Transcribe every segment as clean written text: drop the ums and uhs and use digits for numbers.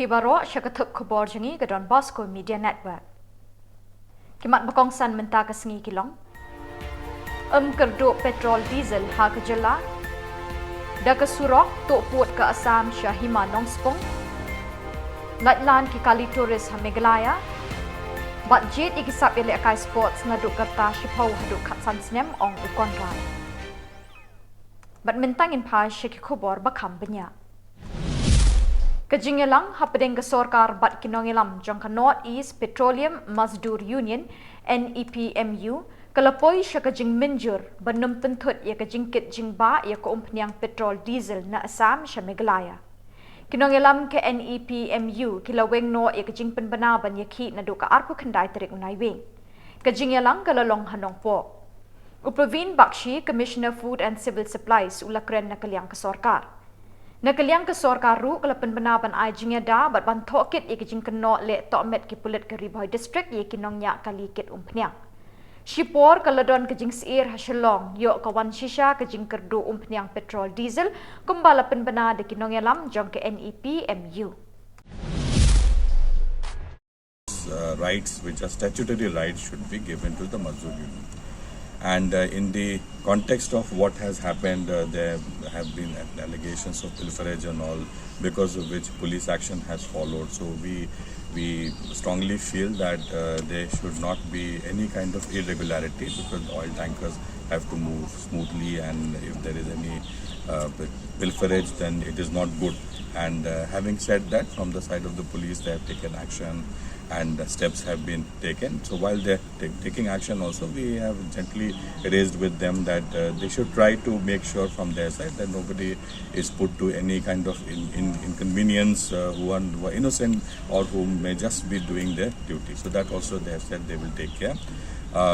Pibaro syakatuk kubor jengi ke Don Bosco Media Network. Kimat bakongsan menta ke sengi kilong. Kerdu petrol diesel ha ke jela. Da ke surok tok puat ke Assam Syahima Nongspong. Latlan ki kali turis ha Meghalaya. Bat jet ikisap ele akai sports ngaduk kerta shipau haduk katsan snem ong ukon rai. Bat mentangin pa syaki kubor bakam banyak. Kejingelang hapadeng ke sorkar bat kinongelam jangka North East Petroleum Mazdur Union NEPMU kelapoi sya kejing menjur benum pentut ya kejingkit jingba ya ke umpniang petrol diesel na Assam sya Meghalaya. Kinongelam ke NEPMU kilaweng no ya kejing penbenaban ya ki na duka arpu kendai terik unai weng. Kejingelang kelalong hanong po. Upavin Bakshi, Commissioner Food and Civil Supplies ulakren na kaliang ke sorkar. Nakaliang ke sorkar ru kalapan benaban ai jingya da bat bantok kit ye kijing keno le tomet ki pulit ke Riboy district ye kinong nya kali kit umpniang. Shipor kaladon kijing seir hasilong yo kawan shisha kijing kerdu umpniang petrol diesel kumbala penbena de kinong yalam jong ke NEPMU. Rights which are statutory rights should be given to the Mazdur Union. And in the context of what has happened, there have been allegations of pilferage and all, because of which police action has followed. So we strongly feel that there should not be any kind of irregularity, because oil tankers have to move smoothly, and if there is any pilferage, then it is not good. And having said that, from the side of the police, they have taken action and steps have been taken. So while they're taking action also, we have gently raised with them that they should try to make sure from their side that nobody is put to any kind of inconvenience who are innocent or who may just be doing their duty. So that also they have said they will take care.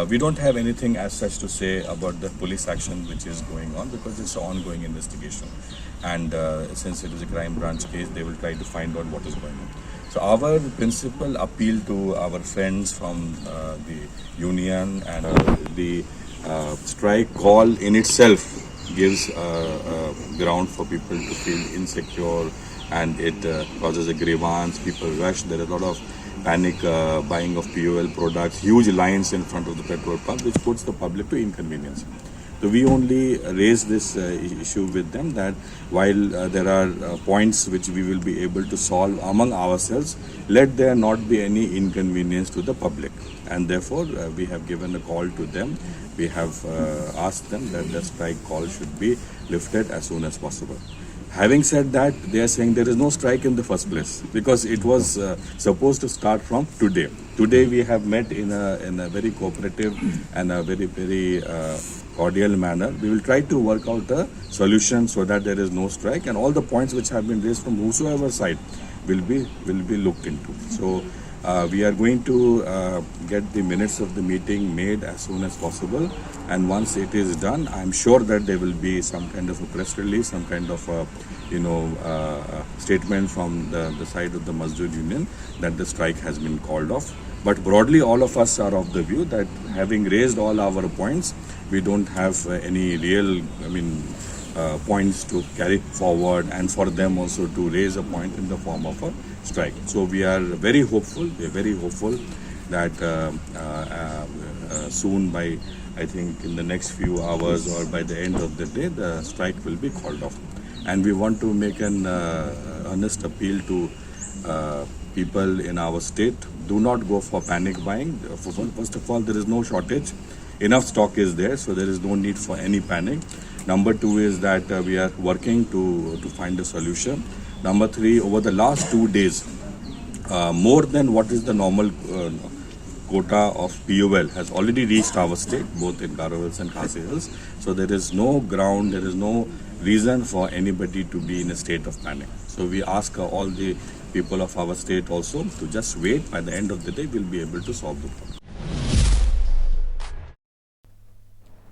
We don't have anything as such to say about the police action which is going on, because it's an ongoing investigation, and since it is a crime branch case, they will try to find out what is going on. So our principal appeal to our friends from the union, and the strike call in itself gives ground for people to feel insecure, and it causes a grievance. People rush. There is a lot of panic buying of POL products, huge lines in front of the petrol pump, which puts the public to inconvenience. So we only raise this issue with them, that while there are points which we will be able to solve among ourselves, let there not be any inconvenience to the public. And therefore, we have given a call to them. We have asked them that the strike call should be lifted as soon as possible. Having said that, they are saying there is no strike in the first place, because it was supposed to start from today. Today we have met in a very cooperative and a very cordial manner. We will try to work out a solution so that there is no strike, and all the points which have been raised from whosoever side will be looked into. So we are going to get the minutes of the meeting made as soon as possible, and once it is done, I am sure that there will be some kind of a press release, some kind of statement from the side of the Mazdur Union that the strike has been called off. But broadly, all of us are of the view that having raised all our points, we don't have any real, points to carry forward, and for them also to raise a point in the form of a strike. So we are very hopeful. We are very hopeful that soon, by I think in the next few hours or by the end of the day, the strike will be called off. And we want to make an earnest appeal to people in our state. Do not go for panic buying. First of all, there is no shortage. Enough stock is there, so there is no need for any panic. Number two is that we are working to find a solution. Number three, over the last 2 days, more than what is the normal quota of POL has already reached our state, both in Garo Hills and Khasi Hills. So there is no ground, there is no reason for anybody to be in a state of panic. So we ask all the people of our state also to just wait. By the end of the day, we'll be able to solve the problem.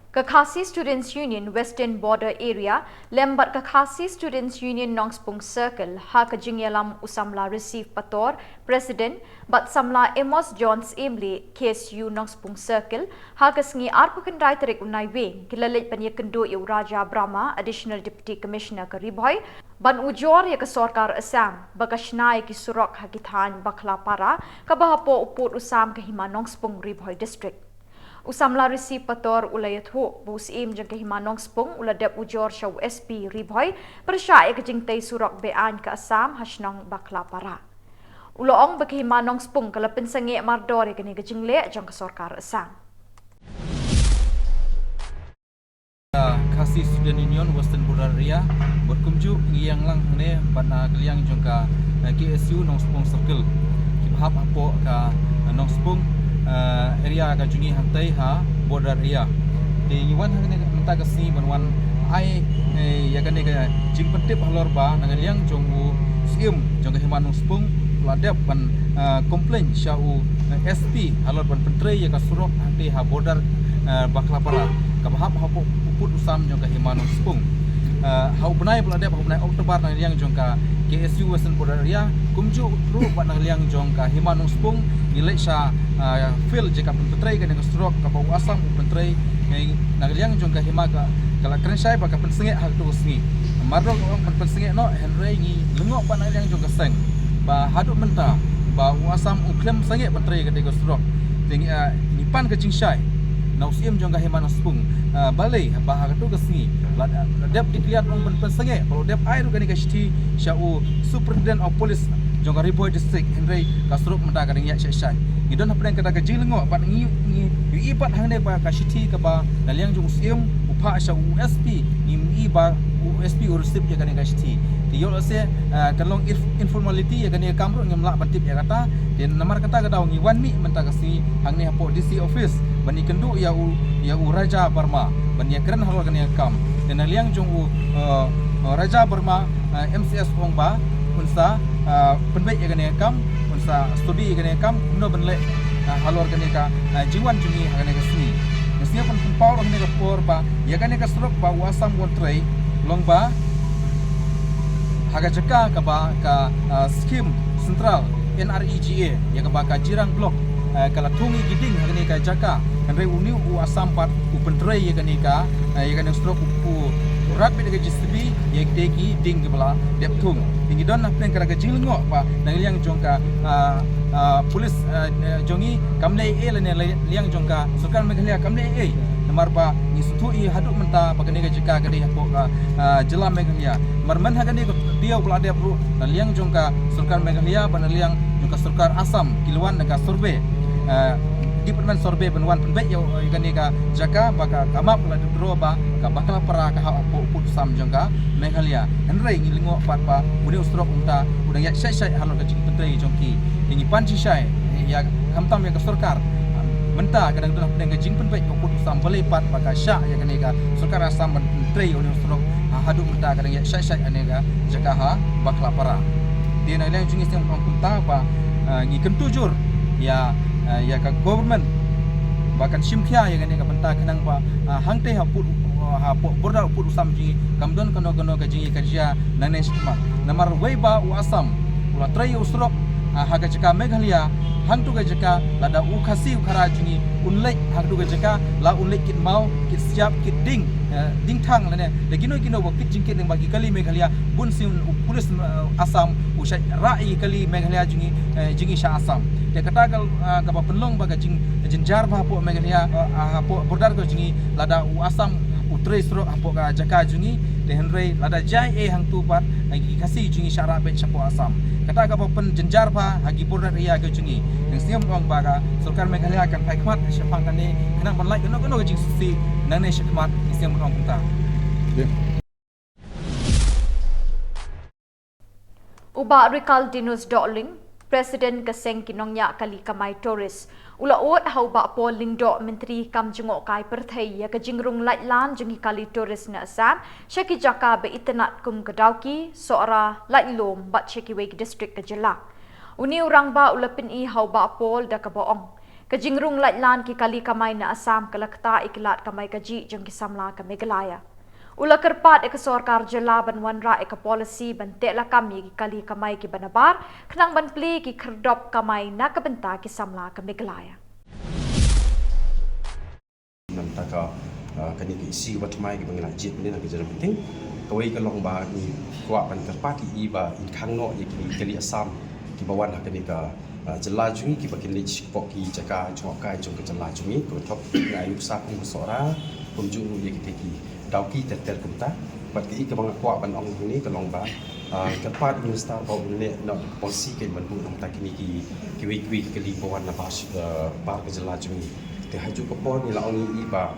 Kakasi Students Union Western Border Area lembat Kakasi Students Union Nongspung Circle ha kajingyalam usamla receive pator President bat samla Amos Jones Emily KSU Nongspung Circle ha kasngi arpukandai tarik unai wing kilalit panya kendo iu Raja Brahma Additional Deputy Commissioner Kariboy ban ujor ya ke Sorkar Assam bakashnai ki surok hakithan bakla para kabahapo uput usam ke hima Nongspung Riboy District. Usamla receive pator ulayat ho bus im jang kehimanong spung uladap ujor shaw SP Riboy persya ke jingtay surok bean ke Assam hasnong bakla para. Uloong bekehimanong spung kalapin sangi mardor ke ni jingle jang ke Sorkar Assam. Kakasi Student Union Western Border Area berkumju yang lang ne bana kaliang jangka KSU Nongspung Circle kibahap apo ka Nongspung area ka jungi hantai ha border area ti wan hang ne menta ka si banwan ai ya ka ne ka jing pentip halor ba nangaliang jongu sium jong ka himanung spung ladap ban komplain syau SP halor ban pentre ya ka surok hantai ha border baklapara ka bahap hapo uput usam jong ka himanung spung hau benai ladap hau benai Oktober nangaliang jong ka KSU Western Border Area kumju ru ban nangaliang jong ka himanung spung nilai sya feel jika pentrai kan dengan stroke ka bau asam pentrai nagaliang jong ka hima ka kala krensai ba ka pensenge hak tu sngi marro orang pensenge no henry ngi lengok ba nagaliang jong ka seng ba haduk menta ba asam uklem sange pentrai ka dengan stroke tingi nipan ka jingshai nau sim jong ka hima no spung balai ba hak tu ka sngi dep dikliat orang pensenge kalau dep air ka ni ka shti syau superintendent of police jong ka Riboy District henry ka stroke menta ka dengan syai idon hapren kata ka jilengok bat ngi ipat hangne ba ka shiti ka ba naliang jung sium upha sha USP ni ba USP urusip ya kan ka shiti ti yo se kalong informality ya kan ya kamro ngemla batip ya kata den namar kata ka daw ngi 1 mi menta ka si hangne hapo DC office bani kendu ya u Raja Burma bani ya keren halo kan ya kam den naliang jung Raja Burma MCS hongba unsa penbaik ya kan ya kam sa studi kan kam no benle halor kan ka jiwan jungi kan ka sini mestinya pun power kan ka por ba ya kan ka strok ba wasam won tray long ba haga jeka ka ba ka skim sentral NREGA ya ka ba ka jirang blok kala tungi giding kan ka jaka kan re uni wasam part open tray ya kan strok u rat be ga jisbi ya degi ding bla dep tung tinggi don na pen kara jilngok ba nang jongka polis jongi kamne e le liang jongka sukan Meghalaya kamne e namar ba ni sutu i haduk menta bagane ga jika ga hapo jela Meghalaya marman ha gani dia pula dia pro liang jongka sukan Meghalaya ban liang jongka surkar Assam kilwan ga survey Department Survey benwan penbaik yo gani ka jaka baka kamap la dro ba ka bakala para ka hapo put sam jangka Meghalaya henrei ngi lingo pat ba mudi ustrok unta udang ya sai halon ka jing pentrai jongki ngi panci sai ya kamtam ya ka surkar menta kadang tu pedang ka jing penbaik yo put sam balai pat baka sya ya gani ka surkar Assam pentrai uni ustrok hadu menta kadang ya sai ane ka jaka ha bakala para dia nang jing isem kumta ba ngi kentujur ya ka government bahkan simkhia ya kan ka benta kenang ba hangte haput border put usam ji kamdon kono ka ji kerja nane sma namar wei ba u Assam ula trai usrok haga jaka Meghalaya hangtu ga jaka lada u khasi khara ji unlek hangtu ga jaka la unlek kit mau kit siap kit ding thang lane legino ba kit jingkit ng bagi kali Meghalaya bun sim pulis Assam usai rai kali Meghalaya jingi sha Assam dia kata ka ba penlong ba jing jenjar ba po Meghalaya po border ko jingi lada u Assam utre sro apo ka jaka jingi de henrei lada jai hang tu pat agi kasi jingi syara ben chapo Assam kata ka ba pen jenjar ba hagi border area ko jingi ng siam ong ba ka surkar Meghalaya kan paikmat syapang kan ni kenang ban like no jing si nang ne syakmat siam ong kunta Uba Ricaldinus Doling President Kaseng Kinongya Kali Kamay Torres ulaot hauba po lingdo menteri kam jungok kai perthai ya kajingrung laitlan jungi Kali Torres na Assam syaki jaka be itenat kum kadauki soara laitlom bat syaki wei district kajela uni urang ba ulapin i hauba pol da kaboong Kajingrung Laitlan ki kali kamay na Assam kalakta ikilat kamay kaji jong kisamla ka Meghalaya. Ula kerpat eka sorkar jela ban wanra eka policy ban tekla kami ki kali kamay ki banabar kenang ban pli ki kerdop kamay na kabenta kisamla ka Meghalaya. Namtaka kani ki isi wat mai ki bangla jit ni nak jaran penting kawai ka long ba ni kwa ban kerpat i ba in khang no ye ki kali Assam ki bawan kani ka jela jungi ki bakin lich pok ki jaka chok kai jong ka jela jungi ko top ngai usa pung sora pum jung ye ki teki dau ki ter kumta bat ki ka bang kwa ban ong ni ka long ba kerpat ni star ba ni no policy ke ban bu tak ni ki wi ki li bawan na ba ka jela jungi te haju ko pon ni la ong ni ba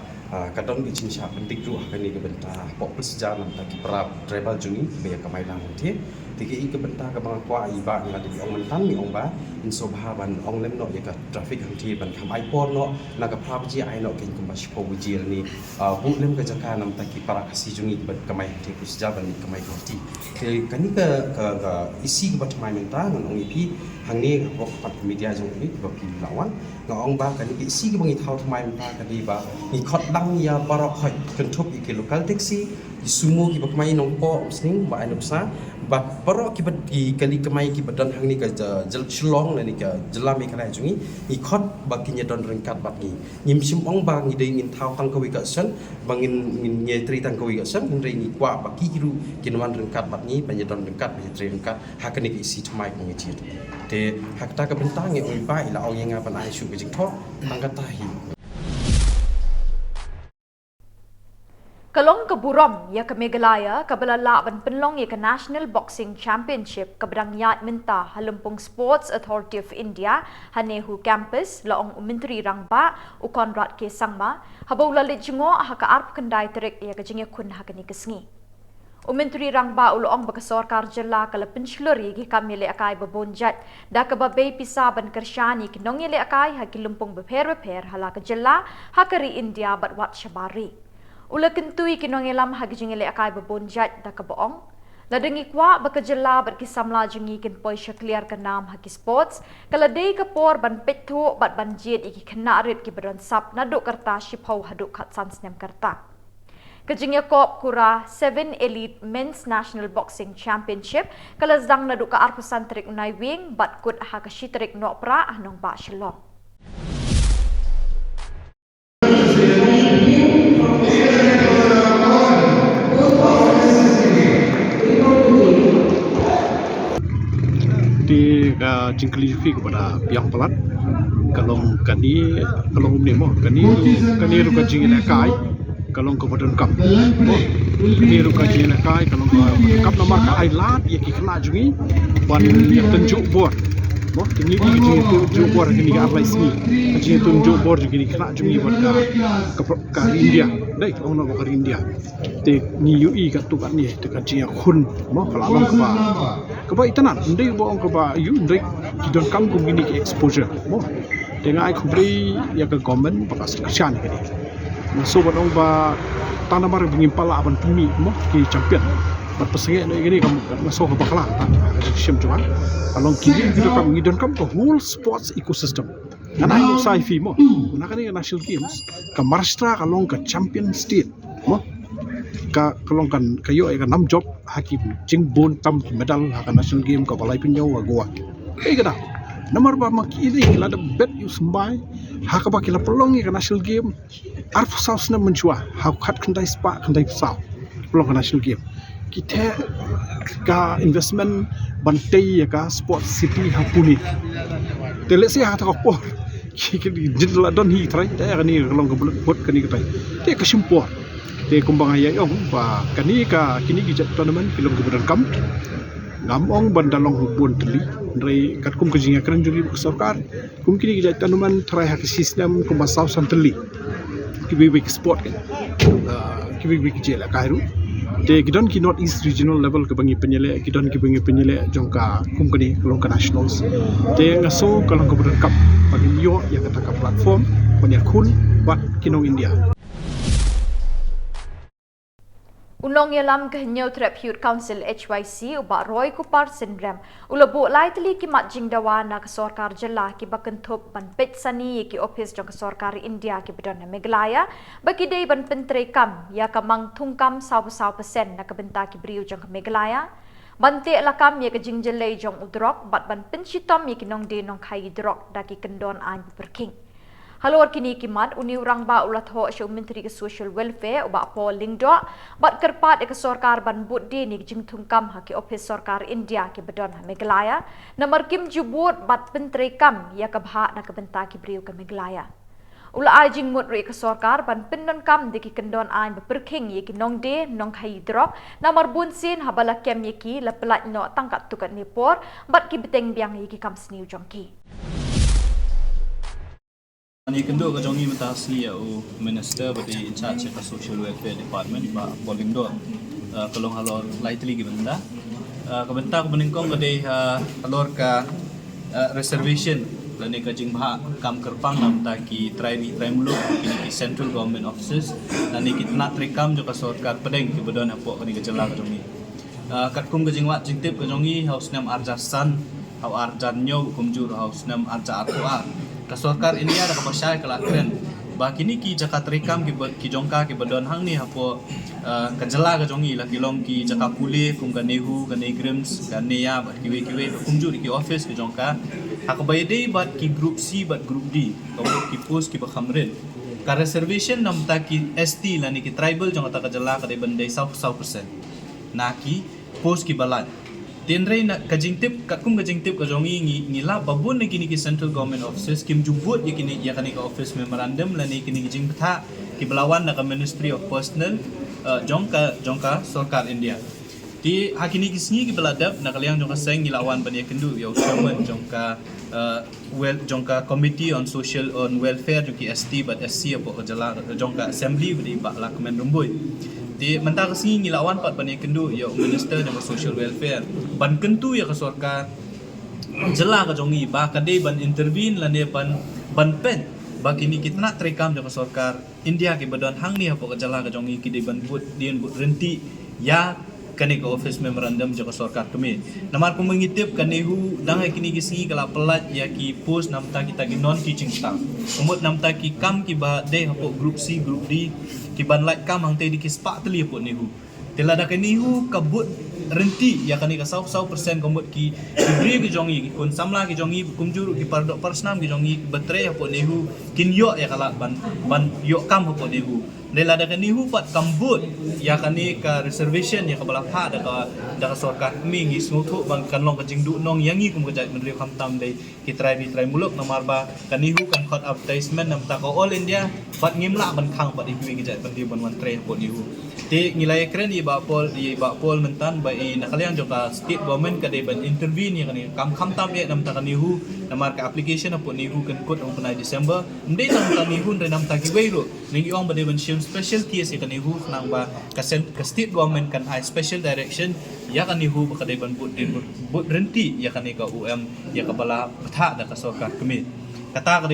kadang di cincang penting tu akan ni kebentar pokok sejarah tak kiprap travel jungi biar kamai lang nanti tiga i kebentar kebang kuah iba yang ada di ong mentan ni ong ba insobha ban ong lem no ya traffic nanti ban kamai pon no nak keprap ji ai no kin kumba sipo bujil ni bu lem ke jaka nam tak kipara kasih jungi ban kamai nanti sejarah ban kamai nanti kani ke isi kebat kamai mentan ong ipi hang ni kok pat media jong ni bagi lawan ngong ba kani isi ke bangi thau thamai mentan kani ba ni khot ya barok hoi kentup iki lokal taxi sumo ki bakmai nong po sning ba anu sa ba barok ki bagi kali kemai ki badan hang ni ka jel shlong ni ka jelami kana jungi i khot ba ki nyadon rengkat bat ni nyim sim ong ba ngi dei ngin thau tang kawi ka sen bangin ngin nye tri tang kawi ka sen ngi ni kwa ba ki kiru kinwan rengkat bat ni ba nyadon rengkat ba tri rengkat hakani ki isi thamai ngi chi te hakta ka bentang ngi oi ba ila ong nga ban ai shu ke jing tho tang ka tahi Kalong ke Burom ya ke Meghalaya kabalala ban penlong ya ke National Boxing Championship kabedang yat minta Halumpung Sports Authority of India hanehu campus laong Menteri Rangba u Konrad K Sangma habau lalit jingo ha ka arp kendai terik ya ke jingya kun ha kani kesngi Menteri Rangba ulong ba sorkar jela kala pensluri gi kamile akai babonjat da ka babei pisa ban kershani kinong ile akai ha kilumpung beper hala ke jela ha kari India bat wat shabari Ula kentui kinongelam hagi jingile akai babonjat da kaboong. Ladengi kwa bakajela berkisamla jingi kin poi syakliar kenam hagi sports. Kaladei kapor ban petho bat banjit iki kena rit ki badan sap naduk kerta shipau haduk katsan snem kerta. Kajingya kop kura 7 Elite Men's National Boxing Championship kalazang naduk ka arpusan trik unai wing bat kut hakashi trik nokpra ahnong ba shalom. Di jingkli fi kepada pihak pelat kalau ni mo kani ruka jingile kai kalau kepada kap kani ruka jingile kai kalau kap nomor ka ai lat ya ki kena jungi ban yang tunjuk bor mo kini di tunjuk bor kini ka arlai sini kini tunjuk bor kini kena jungi buat ka India dai kalau nak ke India te ni UI ka tu kan ni te ka jia khun mo kalau keba itanan ndai bo keba yu ndai kidon kam kum gini ki exposure mo dengan ai khubri ya ke government pakas kerjaan ni so badong ba tanamar bengimpala aban pumi mo ki champion berpesengit ni gini kamu masuk ke bakla sim cuma kalau kini kita kam ngidon kam ke whole sports ecosystem karena itu sai fi mo nak ni national games ke Maharashtra kalau ke champion state mo kalau kan kayo ay kanam job hakim jingbon tam medal haka national game ka balai pinyo wa goa kada nomor ba makini la da bet you sembai haka ba kila pelong ka national game arf saus na menjua ha khat khandai spa khandai saw pelong ka national game kita ka investment bantai ya ka sport city hapuni telesi ha ta ko ki jidla don hi trai da ni kalau ka bot kani ka tai te ka simpor te kumbang ayai ong ba kini ki tournament film kemudian kam ngamong bandalong hubun teli dari kat kum kejinga keren juga sarkar kum kini ki tournament try hak sistem kum basau santeli ki big sport kan ki big jela kairu te kidon ki north east regional level ke bangi penyele kidon ki bangi penyele jongka kum kini long nationals te ngaso kalau kemudian kam bagi yo ya kata ka platform punya kun bat kinong India Unong yalam kehenyo Tribute Council HYC uba Roy Kupar Syndrome ulabo lai teli ki matjing dawana ke sorkar jela ki bakentup ban pet sani ki office jong ke sorkar India ki bedon Meghalaya bagi dei ban pentre kam ya kamang tungkam 100% na kebenta ki briu jong ke Meghalaya bante lakam ya ke jingjelei jong udrok bat ban pensitom ya ki nong de nong khai drok daki kendon an berking. Halor kini kimat uni urang ba ulat ho syo menteri ke social welfare uba Paul Lingdo bat kerpat ke sorkar ban buddi ni jing tungkam ha ki office sorkar India ki bedon Meghalaya nomor kim jubut bat pentri kam ya ke bha na ke benta ki briu ke Meghalaya ula ajing mut ri ke sorkar ban pendon kam de ki kendon an beperking ye ki nong de nong khai drop nomor bunsin habala kem ye ki la pelat no tangkat tukat ni por bat ki beteng biang ye ki kam sniu jongki. Ani kendo ka jongi matasi ya minister badi in charge of social welfare department ba Polindo kalong halor lightly gibenda ka benta ko beningkong badi halor ka reservation lani ka jingha kam kerpang nam ta ki try muluk ki central government offices lani ki nak trikam jo ka sorkar pedeng ki bedon apo ni ka jela ka jongi kat kum ka jingwa jingtip ka jongi haus nam arjasan hau arjan nyo kumjur haus nam arja artua ka sorkar India da kapasya kelakren ba kini ki jakat rekam ki jongka ki badon hang ni hapo kajela ka jongi la kilong ki jaka pule kum ka nehu ka negrims ka neya ba kiwe kumju ki office ki jongka hakabayde bat ki group C bat group D ka ki post ki ba khamren ka reservation nam ta ki ST la ni ki tribal jong ta kajela ka de bandai 100% na ki post ki balat Tenrei nak kajingtip kakum kajingtip ka jongi ngila babun ni kini ki central government offices kim jubut ye kini ya kani ka office memorandum la ni kini jing tha ki belawan na ka ministry of personnel jongka sorkar India di hakini kisni ki beladap na kaliang jongka seng ngilawan ban ye kendu ya chairman jongka committee on social on welfare jongki ST but SC apo jala jongka assembly badi ba la kemen rumbui di mentah kesini ngilawan pat ban kendu ya minister jong social welfare ban kentu ya ke sorkar jela ka jongi ba kade ban intervene lane ban pen ba kini kita nak trekam jong sorkar India ke badon hang ni apa ka jela ka jongi ki de ban but dien but renti ya kani ka office memorandum jong sorkar kami namar ko mengitip kanehu dang kini kisi kala pelat ya ki post namta kita ki non teaching staff umut namta ki kam ki ba de hapo group C group D ki ban like kam hang te di ki spak teli hapo nehu telada kanihu kabut renti ya kani ka 100% komut ki bri ki jongi ki kun samla ki jongi kumjur ki pardok persnam ki jongi betre hapo nehu kin yo ya kala ban yo kam hapo nehu nelada kanihu pat kambut ya kani ka reservation ya ka balapha da ka sorkar mi ngi smutu bang kanlong ka jingdu nong yangi kum ka jai menteri khamtam dei ki try muluk namar ba kanihu kan khot advertisement nam ta ko all India pat ngimla ban khang pat ipi ki jai menteri ban menteri hapo nehu ti ngilai keren i ba pol mentan ba i nakaliang joka state government ka de ban intervene ya kani kam khamtam ye nam ta kanihu namar ka application hapo nehu kan kod on panai December ndai nam ta nihu re nam ta ki weiro ning iong ba de ban special case ya kanihu nang ba ka state government kan high special direction ya kanihu ba kadai ban but renti ya kani ka ya ka bala patha da ka sorkar kami kata ka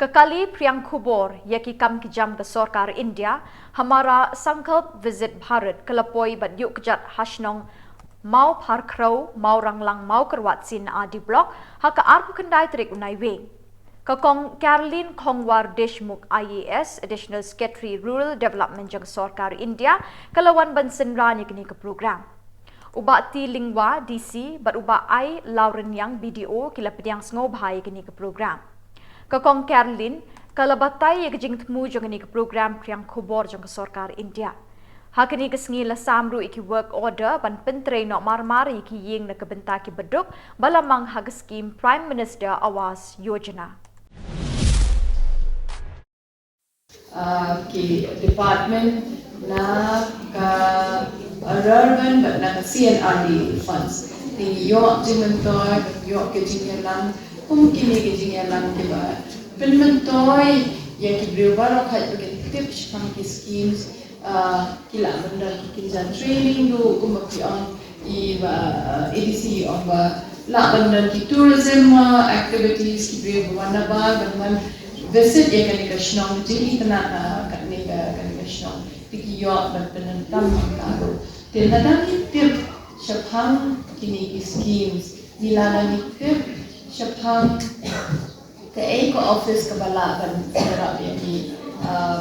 Kekali Priang Khubor yaki kam kijam ke sorkar India hamara sangkalp visit Bharat kelapoi bat yuk kejat hasnong mau par krau mau ranglang mau kerwat sin adi blok haka arpu kendai trik unai wing Kakong Caroline Kongwar Deshmukh IAS Additional Secretary Rural Development jang sorkar India kelawan ban senrani kini ke program uba ti lingwa DC bat uba ai Lauren yang BDO kila pediang ngobhai kini ke program Kakong Caroline kalabatai ye jing temu jong ni ke program Priang Khubor jong ke sorkar India. Hakini ke sengi la samru iki work order ban pentre no marmar iki ying na ke benta ki beduk balamang hag scheme Prime Minister Awas Yojana. Ki department na ka urban but na ka CNRD funds. Tingi yo jimentoy yo ke jingelang mungkin ye ke lang ke ba penmentoy ya ki brewa khat ke tips pang ki schemes kila benda ki kinjan training do kumaki on I ba ADC on ba la benda ki tourism activities ki brewa na ba ban visit ye kan ka shnong ji itna kan ka tikiyo bat penentam mangkaro tinadang itip syapang kini schemes nilala itip syapang ke eko office kebalaban serap yani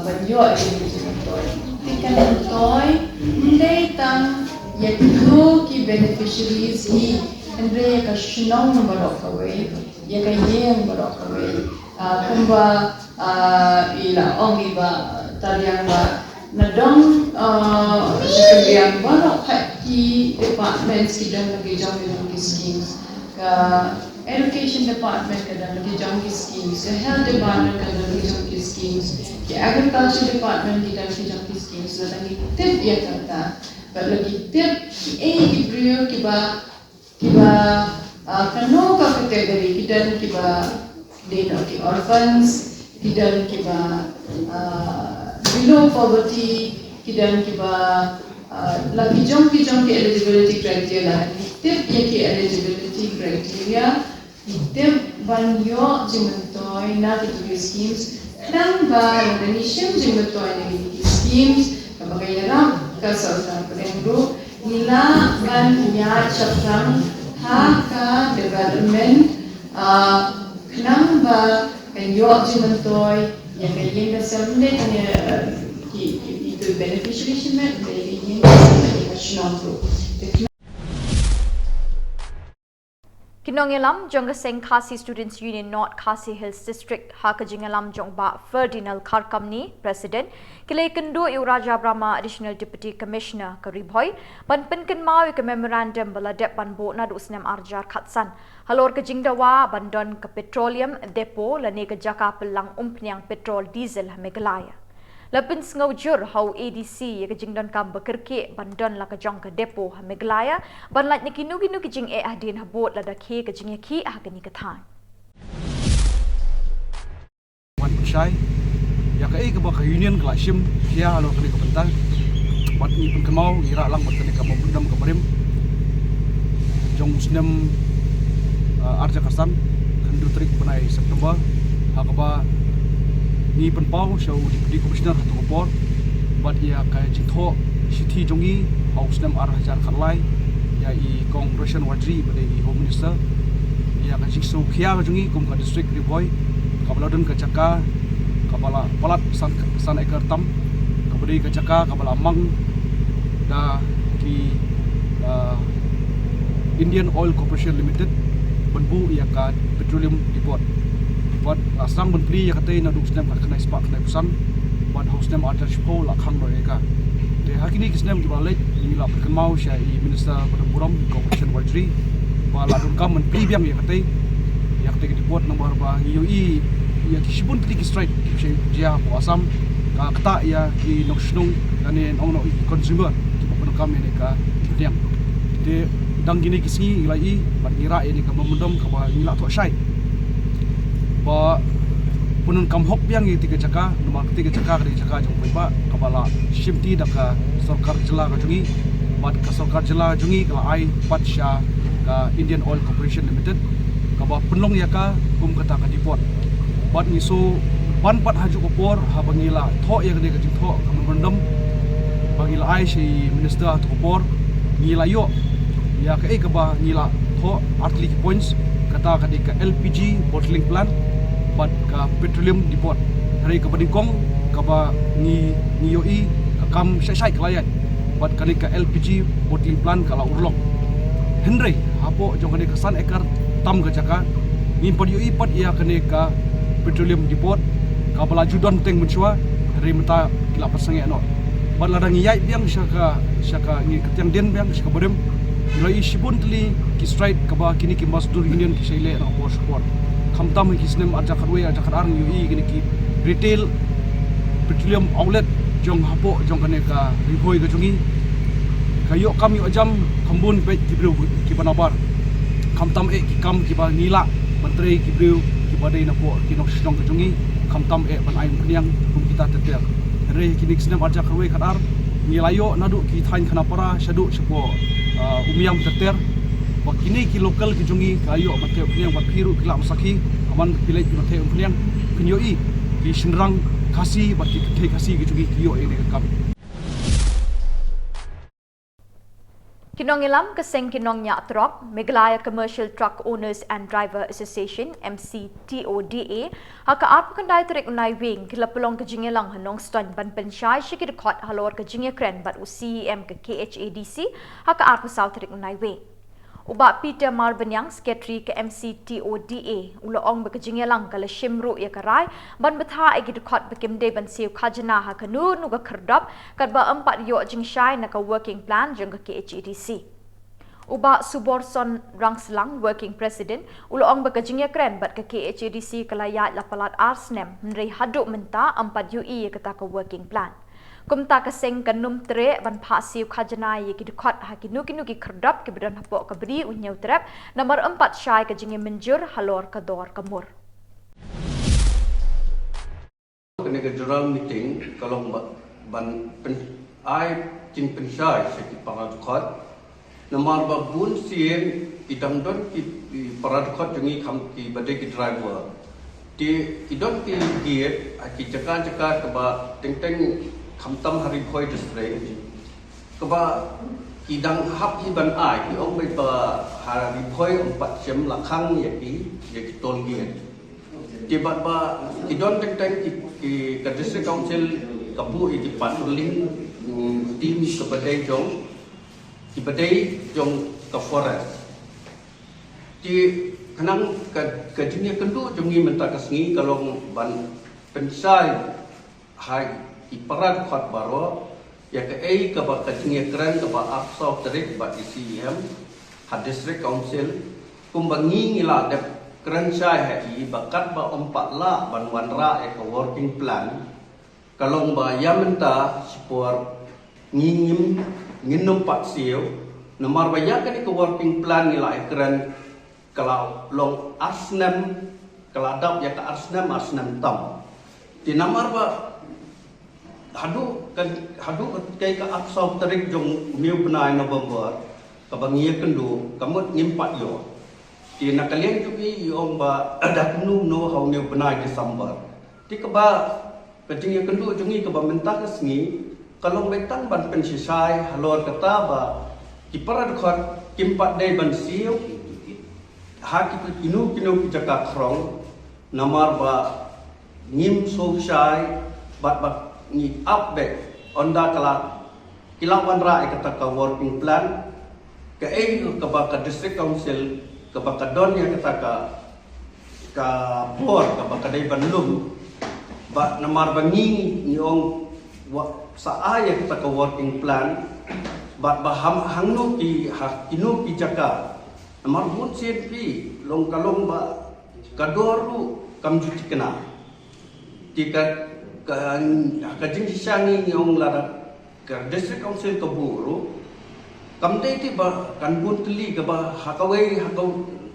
banyo ini jumatoy tikan toy ndai tang yakdo ki beneficiaries hi andre ka shnong barok away yaka yeng barok away kumba ila ong iba tariang ba nadong sekalian barok ki departments ki dang lagi jam ki schemes ka education department ka dang lagi jam ki schemes ka health department ka dang lagi jam ki schemes ki agriculture department ki dang lagi jam ki schemes la lagi tip ya kata lagi tip ki brio ki ba kano ka kategori ki dang ki ba deno ki orphans ki dang ki ba below poverty ki dang ki ba lagi jom ki eligibility criteria tip ya ki eligibility criteria tip banyo jimentoy na ki schemes nang ba organisation jimentoy na ki schemes kabagayara ka sa pagengro nila ban ya chaprang ha ka development nang ba kanyo jimentoy ya kayeng da samde ki itu beneficiary shipment dari yang national group. Kinongelam Jongaseng Khasi Students Union North Khasi Hills District Hakajingalam Jongba Ferdinand Karkamni President Kilekendo Raja Brahma Additional Deputy Commissioner Karibhoy Banpenken Mau ke memorandum baladep banbo na dusnam arjar khatsan halor ke jingdawa bandon ke petroleum depo lane ke jaka pelang umpnyang petrol diesel Meghalaya Lapin sengawjur hau ADC ke jingdon kam bekerke bandon la ke jong ke depo Meghalaya ban lat ni kinu ke jing ahdin habot la dakhe ke jing ki gani ke than wan pusai ya ke ba ka union kala sim kia halo ke bentar bat ni pun kemau ira lang bat ke kamu bendam ke berim jong snem arja kasan kendu trik penai September hakaba ni penpau show di komisioner hatu kopor bat ia kai jitho sithi jongi haus nam arah jar khalai ya I Congression Wadri bade I Home Minister ia ka jikso khia jongi kum ka district riboy kabaladan ka chaka kabala palat san ekar tam kabadi ka chaka kabala mang da ki Indian Oil Corporation Limited banbu ia ka petroleum depot but asang benpli ya katay na dusnem ka kanai spak kanai pusan but hosnem archer shpo la khang noi ka de hakini kisnem gibalet ni la perkemau sya I minister Buram Corporation Wadri ba la dun kam benpli biang ya katay depot nomor ba yoi ya kisibun tli straight sya dia po asam ka kata ya I noksnung dan ong no consumer ki pun kam ni ka tiang de dang gini kisi ilai ba ira ini ka memendom ka ba ila to syai ba punun kam hok biang I tiga caka nomor tiga caka dari caka jong ba kabala shimti daka sarkar jela ka jungi bat ka sarkar jela jungi kala ai patsha ka Indian Oil Corporation Limited ka ba penlong ya ka kum kata ka depot bat ngiso ban pat haju kopor ha bangila tho ya ka jing tho ka memendam bangila ai si minister to kopor ngila yo ya ka ba ngila tho artli points kata ka di ka LPG bottling plant bat ka petroleum depot hari ka badingkong ka ba ni yoi ka kam sai klien bat ka ka LPG bottling plant kala urlok henry hapo jong ka san ekar tam ka jaka ni pod yoi pat ia ka petroleum depot ka bala judon teng menchua hari menta kila pasange no bat ladang yai biang syaka ni ketiang den biang syaka bodem Ilai isibun tli ki straight kaba kini ki Mazdur Union ki saile na por support khamtam ki snem arja kharwe arja kharang yui kini ki retail petroleum outlet jong hapo jong kane ka riboi ka jungi kayo kam yo jam khambun pe ki bru ki banabar khamtam ki kam ki ba nila menteri ki bru ki badai na po ki nok strong ka jungi khamtam ban ain pniang kum kita teter re kini snem arja kharwe khadar nilayo nadu ki thain khana para shadu sepo umiam terter wakini ki lokal ki jungi kayo mathe pniang bat phiru kila masaki aman pilai ki mathe pniang kinyoi ki sinrang khasi bat ki khasi ki jungi kiyo ene kam Kinong ilam kaseng kinong nya truk, Meghalaya Commercial Truck Owners and Driver Association MCTODA haka arp kandai tarik unai wing kila pelong ke jingelang hanong ston ban pensyai shikir khot halor ke jinge kren bat UCEM ke KHADC haka arp sau tarik unai wing. Uba Peter Marbanyang, Secretary ke MCTODA, uloong bekejingelang kala shimru ya karai, ban betha egi dekot bekimde ban siu kajana ha kanu nuga kerdap, kadba 4 yo jingshai naka working plan jeng ke KHADC. Uba Suborson Rangselang, Working President, uloong bekejingya kren bat ke KHADC kalayat lapalat arsnem, menri haduk menta 4 UI kata ke working plan. Kumta kaseng kanum tre ban pasiu khajana ye ki dikhat ha ki nuki kerdap ki bedan hapok ka beri unyau trap nomor 4 syai ka jinge menjur halor ka dor kamur. Kena ke general meeting kalau ban ai jing pensyai seki para dikhat nomor babun sien idam don ki para dikhat jungi kham ki badai ki driver di idon ki giet ki cakar ke ba teng Kamtam hari koi district, keba kidang hap hiban ai, ki ong ba hari koi 4 jam lakang yaki tol giat. Tiba ba kidon teng ki ke district council kabu iki patrolling tim kebadai jong ke forest. Di kenang ke jenis kendu jongi menta kesngi kalau ban pensai hai iparat khot baro ya ke ai ke ba kajing kran ke ba afsau terik ba ICM ha district council kumbangi ngila de kran chai ha i bakat ba ompat la ban wanra e ke working plan kalong ba yamenta sipor nginum pat siu nomor ba ya ke working plan ngila e kran kalau long asnem keladap ya ke asnem tam di nomor ba hadu kai ka aksau tarik jong miu penai November ka bangia kendu kamut ngimpat yo ti nakalian jugi yong ba ada kunu no hau miu penai Desember ti ka ba kajing kendu jongi ka ba mentah kesngi kalau betang ban pensisai halor kata ba ki para khot kimpat dai ban siu ha ki kinu jaka krong namar ba ngim so shai bat ni update onda kilawan ra kata ka working plan ke ke ba district council ke ba don ya kata ka board ke ba dai banlum ba namar bangi ni ong sa aya kata ka working plan ba hangno ki inu ki jaka namar bun CNP long kalong ba kadoru kamjuti kena tika kajing sisangi yang lara ke district council ke buru kamdai ti ba kan bun teli ke ba hakawai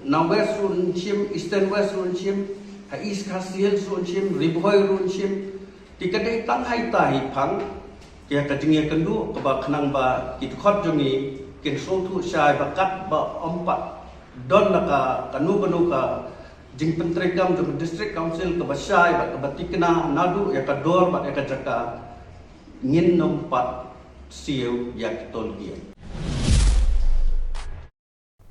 na west run sim eastern west run sim ha east khasiel run sim ribhoi run sim ti kadai tang hai tai phang ke kajing kendu ke ba khnang ba ki khot jongi ken so thu sai ba kat ba ompat don ka kanu ka jing pentregam jong district council ke basai bat ke batikna nadu ya ka dor bat ya ka jaka ngin nompat siu ya kitol dia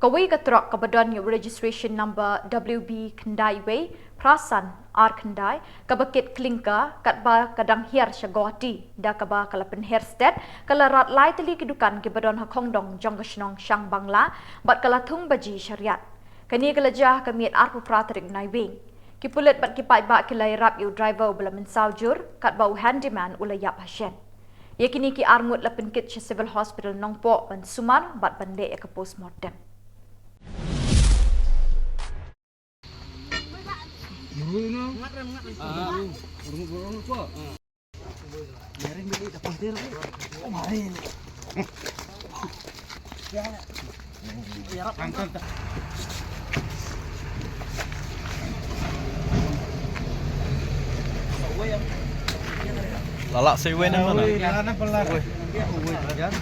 Kawai ka truck ka badon yung registration number WB Kendai Way Prasan R Kendai ka bakit klingka kat ba kadang hiar siya Guwahati da ka ba kalapen Hersted kala rat lai tali kidukan ki badon ha Kongdong jong kasnong Syang Bangla bat kala thung baji syariat kani kelajah kami arpu pratarik naiwing kipulet bat kipai ba kilai rap yu driver bela mensaujur kat bau handyman ulayap hasyen yakini ki arngut lapen kit civil hospital nongpo ban sumar bat bande ya ke postmortem Lalak sewe nang mana?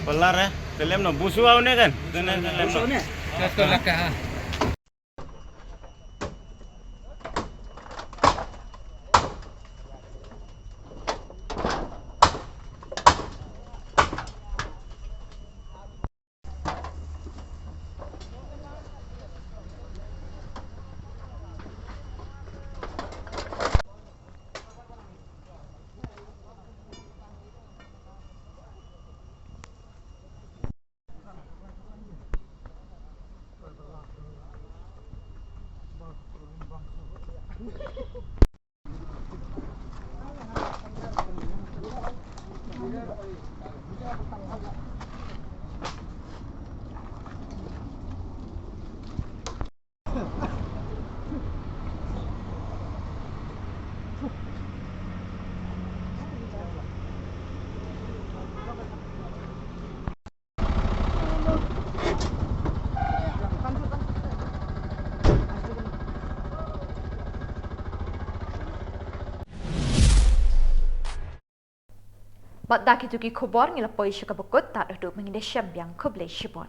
Pelar ya. Telem no busu au ne kan? Telem no. Betul lah kah. Bat daki tuki kubor ngila poi syaka bekut tak duduk mengindah syambiang kublai shibon.